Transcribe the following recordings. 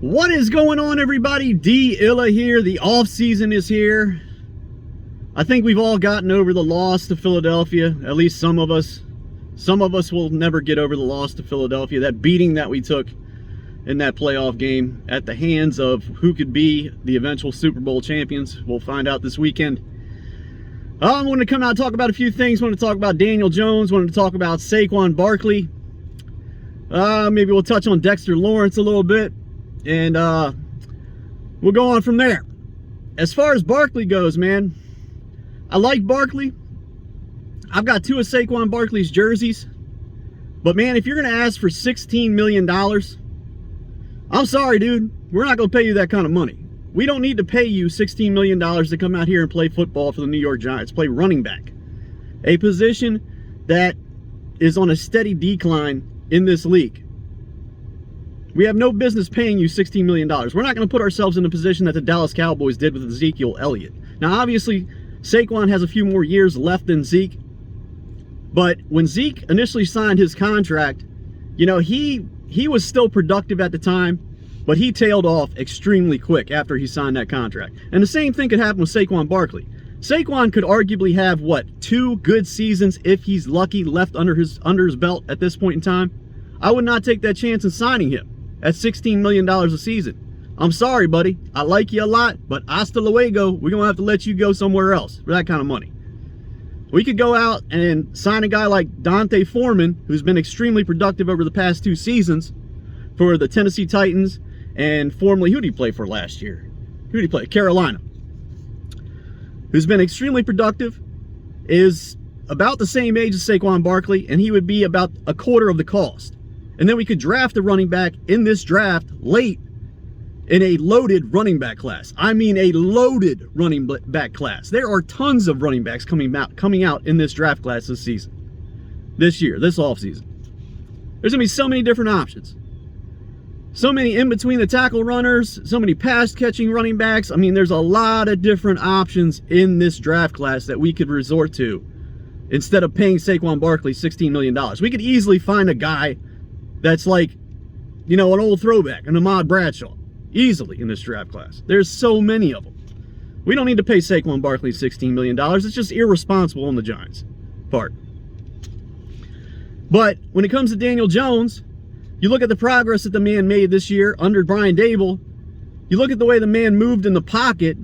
What is going on, everybody? D Illa here. The off season is here. I think we've all gotten over the loss to Philadelphia, at least some of us. Some of us will never get over the loss to Philadelphia, that beating that we took in that playoff game at the hands of who could be the eventual Super Bowl champions. We'll find out this weekend. I wanted to come out and talk about a few things. I wanted to talk about Daniel Jones. I wanted to talk about Saquon Barkley. Maybe we'll touch on Dexter Lawrence a little bit. And we'll go on from there. As far as Barkley goes, man, I like Barkley. I've got two of Saquon Barkley's jerseys. But, man, if you're going to ask for $16 million, I'm sorry, dude. We're not going to pay you that kind of money. We don't need to pay you $16 million to come out here and play football for the New York Giants, play running back. A position that is on a steady decline in this league. We have no business paying you $16 million. We're not going to put ourselves in a position that the Dallas Cowboys did with Ezekiel Elliott. Now, obviously, Saquon has a few more years left than Zeke. But when Zeke initially signed his contract, you know, he was still productive at the time, but he tailed off extremely quick after he signed that contract. And the same thing could happen with Saquon Barkley. Saquon could arguably have, what, 2 good seasons, if he's lucky, left under his belt at this point in time. I would not take that chance in signing him at $16 million a season. I'm sorry, buddy. I like you a lot, but hasta luego, we're going to have to let you go somewhere else for that kind of money. We could go out and sign a guy like Dante Foreman, who's been extremely productive over the past 2 seasons for the Tennessee Titans, and formerly, who did he play for last year? Who did he play? Carolina. Who's been extremely productive, is about the same age as Saquon Barkley, and he would be about a quarter of the cost. And then we could draft a running back in this draft late in a loaded running back class. I mean a loaded running back class. There are tons of running backs coming out in this draft class this season. This year, this offseason. There's going to be so many different options. So many in between the tackle runners, so many pass catching running backs. I mean, there's a lot of different options in this draft class that we could resort to instead of paying Saquon Barkley $16 million. We could easily find a guy that's like, you know, an old throwback, an Ahmad Bradshaw, easily in this draft class. There's so many of them. We don't need to pay Saquon Barkley $16 million. It's just irresponsible on the Giants' part. But when it comes to Daniel Jones, you look at the progress that the man made this year under Brian Dable. You look at the way the man moved in the pocket.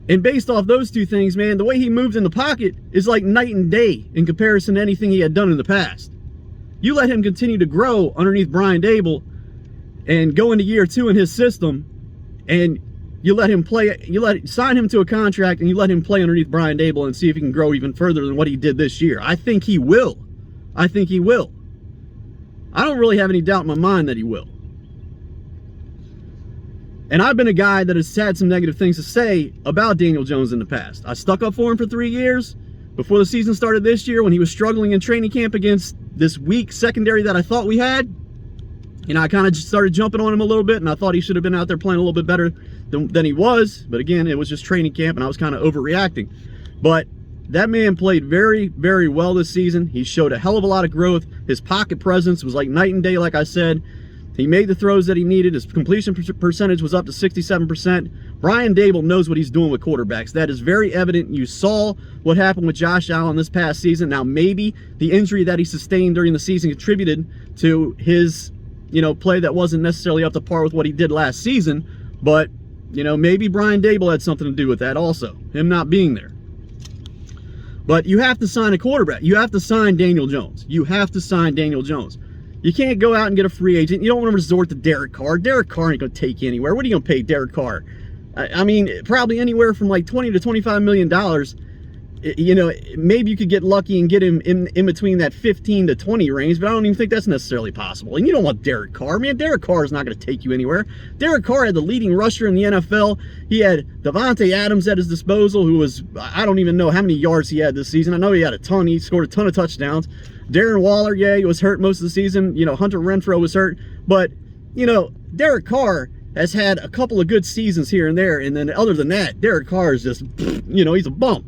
And based off those two things, man, the way he moved in the pocket is like night and day in comparison to anything he had done in the past. You let him continue to grow underneath Brian Dable and go into year 2 in his system, and you let him play, sign him to a contract, and you let him play underneath Brian Dable and see if he can grow even further than what he did this year. I think he will. I think he will. I don't really have any doubt in my mind that he will. And I've been a guy that has had some negative things to say about Daniel Jones in the past. I stuck up for him for 3 years before the season started this year when he was struggling in training camp against this weak secondary that I thought we had. You know, I kind of just started jumping on him a little bit, and I thought he should have been out there playing a little bit better than he was. But again, it was just training camp, and I was kind of overreacting. But that man played very, very well this season. He showed a hell of a lot of growth. His pocket presence was like night and day, like I said. He made the throws that he needed. His completion percentage was up to 67%. Brian Dable knows what he's doing with quarterbacks. That is very evident. You saw what happened with Josh Allen this past season. Now, maybe the injury that he sustained during the season contributed to his, you know, play that wasn't necessarily up to par with what he did last season. But, you know, maybe Brian Dable had something to do with that also, him not being there. But you have to sign a quarterback. You have to sign Daniel Jones. You have to sign Daniel Jones. You can't go out and get a free agent. You don't want to resort to Derek Carr. Derek Carr ain't going to take you anywhere. What are you going to pay Derek Carr? I mean, probably anywhere from like $20 to $25 million. You know, maybe you could get lucky and get him in between that 15 to 20 range, but I don't even think that's necessarily possible. And you don't want Derek Carr. Man, Derek Carr is not going to take you anywhere. Derek Carr had the leading rusher in the NFL. He had Davante Adams at his disposal, who was, I don't even know how many yards he had this season. I know he had a ton. He scored a ton of touchdowns. Darren Waller, yeah, he was hurt most of the season. You know, Hunter Renfrow was hurt. But, you know, Derek Carr has had a couple of good seasons here and there. And then other than that, Derek Carr is just, you know, he's a bump.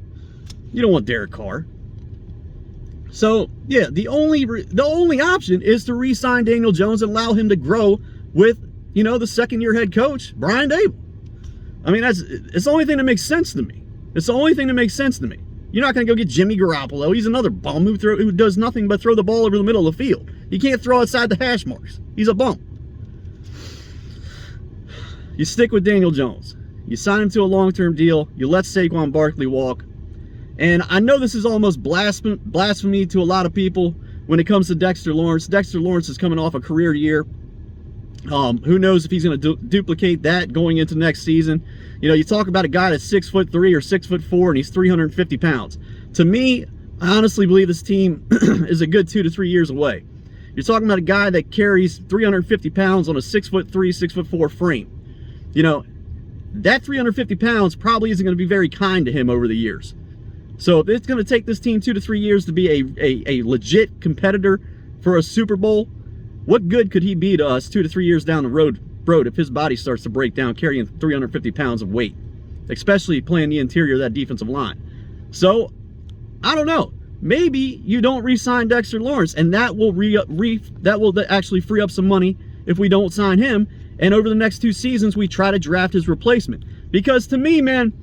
You don't want Derek Carr. So, yeah, the only option is to re-sign Daniel Jones and allow him to grow with you know, the second-year head coach, Brian Dable. I mean, it's the only thing that makes sense to me. It's the only thing that makes sense to me. You're not going to go get Jimmy Garoppolo. He's another bum who does nothing but throw the ball over the middle of the field. You can't throw outside the hash marks. He's a bum. You stick with Daniel Jones. You sign him to a long-term deal. You let Saquon Barkley walk. And I know this is almost blasphemy to a lot of people when it comes to Dexter Lawrence. Dexter Lawrence is coming off a career year. Who knows if he's going to duplicate that going into next season. You know, you talk about a guy that's 6'3" or 6'4", and he's 350 pounds. To me, I honestly believe this team is a good 2 to 3 years away. You're talking about a guy that carries 350 pounds on a 6'3", 6'4" frame. You know, that 350 pounds probably isn't going to be very kind to him over the years. So if it's going to take this team 2 to 3 years to be a legit competitor for a Super Bowl, what good could he be to us 2 to 3 years down the road if his body starts to break down carrying 350 pounds of weight, especially playing the interior of that defensive line? So, I don't know. Maybe you don't re-sign Dexter Lawrence, and that will actually free up some money if we don't sign him, and over the next 2 seasons we try to draft his replacement. Because to me, man,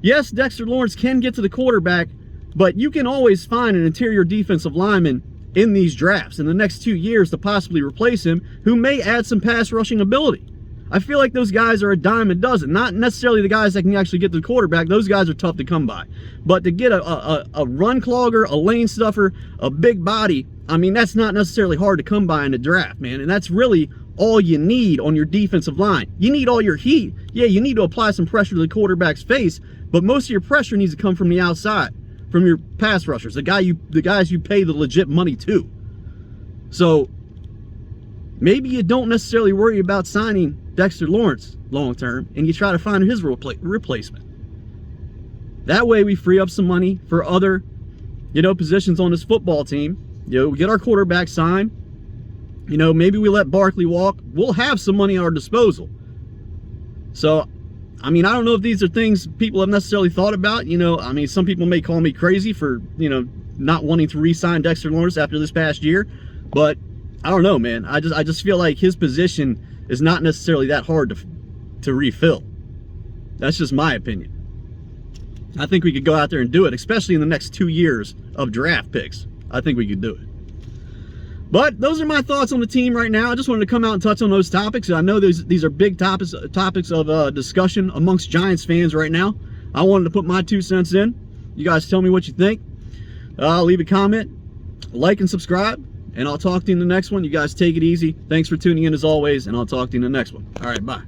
yes, Dexter Lawrence can get to the quarterback, but you can always find an interior defensive lineman in these drafts in the next 2 years to possibly replace him, who may add some pass rushing ability. I feel like those guys are a dime a dozen. Not necessarily the guys that can actually get to the quarterback. Those guys are tough to come by. But to get a run clogger, a lane stuffer, a big body, I mean, that's not necessarily hard to come by in the draft, man. And that's really all you need on your defensive line. You need all your heat. Yeah, you need to apply some pressure to the quarterback's face, but most of your pressure needs to come from the outside, from your pass rushers, the guys you pay the legit money to. So maybe you don't necessarily worry about signing Dexter Lawrence long term, and you try to find his replacement. That way we free up some money for other, you know, positions on this football team. You know, we get our quarterback signed. You know, maybe we let Barkley walk. We'll have some money at our disposal. So, I mean, I don't know if these are things people have necessarily thought about. You know, I mean, some people may call me crazy for, you know, not wanting to re-sign Dexter Lawrence after this past year. But I don't know, man. I just feel like his position is not necessarily that hard to refill. That's just my opinion. I think we could go out there and do it, especially in the next 2 years of draft picks. I think we could do it. But those are my thoughts on the team right now. I just wanted to come out and touch on those topics. I know these are big topics of discussion amongst Giants fans right now. I wanted to put my 2 cents in. You guys tell me what you think. Leave a comment, like, and subscribe, and I'll talk to you in the next one. You guys take it easy. Thanks for tuning in as always, and I'll talk to you in the next one. All right, bye.